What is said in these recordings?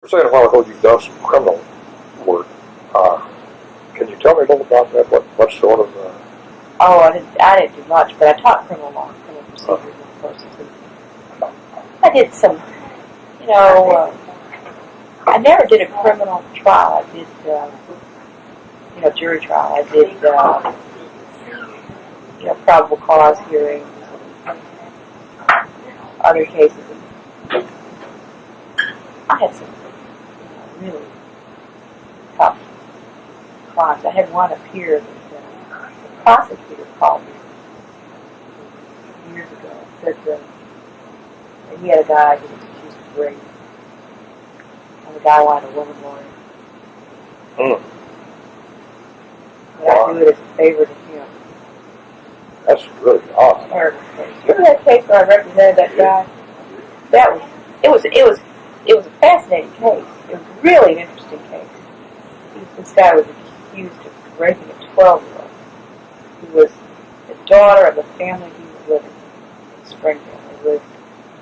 were saying a while ago you've done some criminal work. Can you tell me a little about that? What sort of? Oh, I didn't do much, but I taught criminal law, criminal procedures and courses. I did some, I never did a criminal trial. I did, jury trial. I did, probable cause hearings, other cases. I had some really tough crimes. I had one up here that the prosecutor called me years ago and said that he had a guy who was accused of rape, and the guy wanted a woman lawyer. And I do it as a favor to him. That's really awesome. Terrible case. You remember that case where I represented that guy? It was a fascinating case. It was really an interesting case. This guy was accused of raping a 12-year-old who was the daughter of the family he was living in Springfield. They lived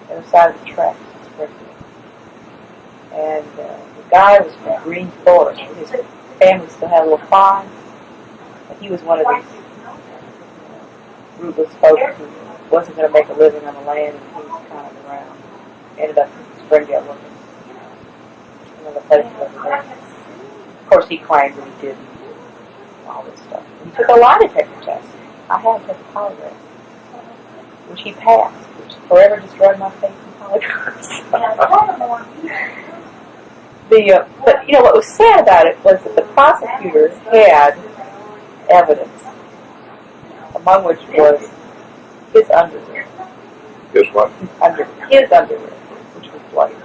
on the side of the tracks in Springfield. And the guy was from Green Forest, where his family still had a little farm. And he was one of these rootless folks who wasn't going to make a living on the land, and he was kind of around. Ended up in Springfield looking. Another place over there. Of course, he claimed that he didn't. All this stuff. He took a lie detector test. I had to take a polygraph, which he passed, which forever destroyed my faith in polygraphs. But what was sad about it was that the prosecutors had evidence, among which was his underwear. His what? His underwear, which was bloody.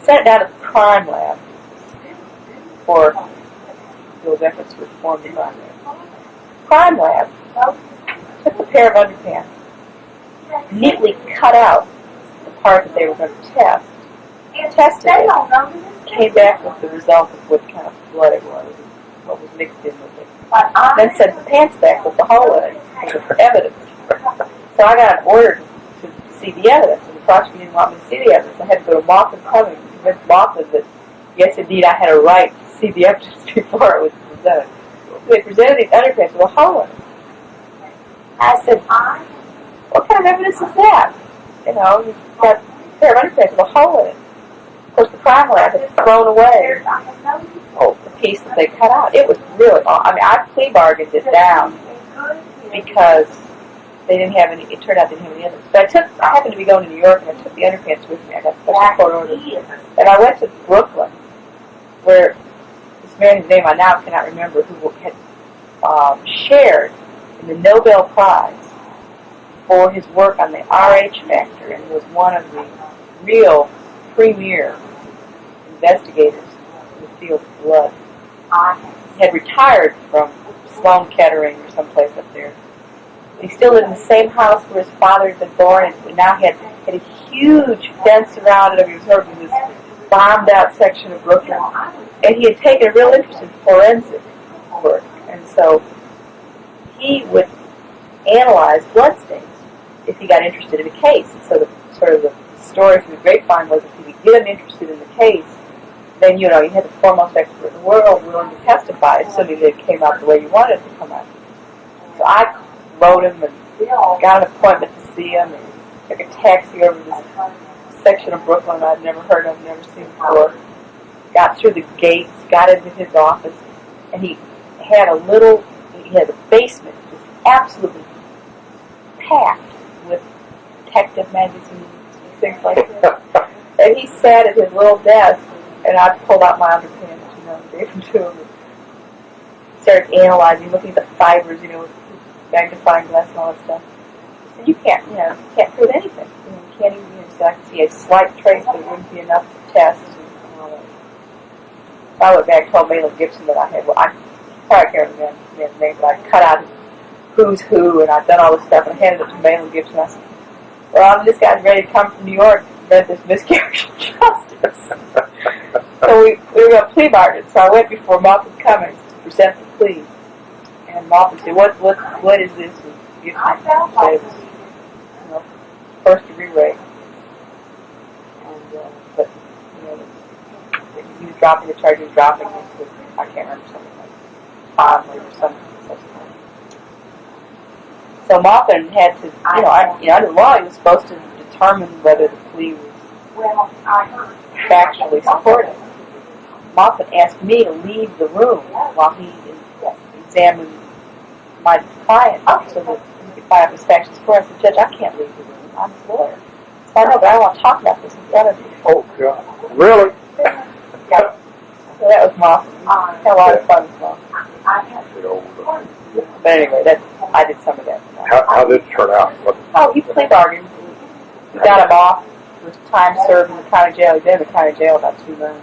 Sent it down to the crime lab for those efforts to reform the crime lab. Crime lab took a pair of underpants, neatly cut out the part that they were going to test, tested it, came back with the result of what kind of blood it was, what was mixed in with it, then sent the pants back with the hole in it for evidence. So I got an order to see the evidence, and the prosecutor didn't want me to see the evidence. I had to go to Moffitt Cummings and convince Moffitt that, yes, indeed, I had a right to see the evidence before it was presented. So they presented the underpants with a hole in it. I said, what kind of evidence is that? You've got a pair of underpants with a hole in it. Of course, the crime lab had thrown away the piece that they cut out. It was really awful. I mean, I plea bargained it down because they didn't have any. It turned out they didn't have any evidence. But I happened to be going to New York, and I took the underpants with me. I got special court orders, and I went to Brooklyn, where this man, whose name I now cannot remember, who had shared in the Nobel Prize for his work on the RH factor, and was one of the real premier investigators in the field of blood. He had retired from Sloan Kettering or someplace up there. He still lived in the same house where his father had been born, and now had a huge fence around it. He was sort of in this bombed-out section of Brooklyn. And he had taken a real interest in forensic work. And so he would analyze bloodstains if he got interested in a case. And so the story from the grapevine was if you could get him interested in the case, then, you had the foremost expert in the world willing to testify, assuming that it came out the way you wanted it to come out. So I wrote him and got an appointment to see him, and took a taxi over this section of Brooklyn I'd never heard of, never seen before. Got through the gates, got into his office, and he had a basement just absolutely packed with detective magazines and things like that. And he sat at his little desk, and I pulled out my underpants, and gave them to him. Started analyzing, looking at the fibers, with magnifying glass and all that stuff. So you can't prove anything. You can't even, so I could see a slight trace, but it wouldn't be enough to test and all that. So I went back and told Malin Gibson that I probably can't remember his name, but I cut out who's who, and I'd done all this stuff, and I handed it to Malin Gibson. I said, well, this guy's ready to come from New York to prevent this miscarriage of justice. So we were going to plea bargain. So I went before Moffitt Cummings to present the plea. And Moffitt said, what is this? And Gibson said it was, first degree rape. But dropping the charges, dropping it to, I can't remember, something like Conley or something. So Maupin had to, under law, he was supposed to determine whether the plea was factually supported. Maupin asked me to leave the room while he examined my client so that he could find out his factually supported. I said, Judge, I can't leave the room. I'm his lawyer. So I know, but I want to talk about this in front of you. Oh, God. Really? Yeah. So that was Maupin. Had a lot of fun with Maupin. But anyway, I did some of that. How did it turn out? Oh, he plea bargained. We got him off. There was time served in the county jail. He'd been in the county jail about 2 months.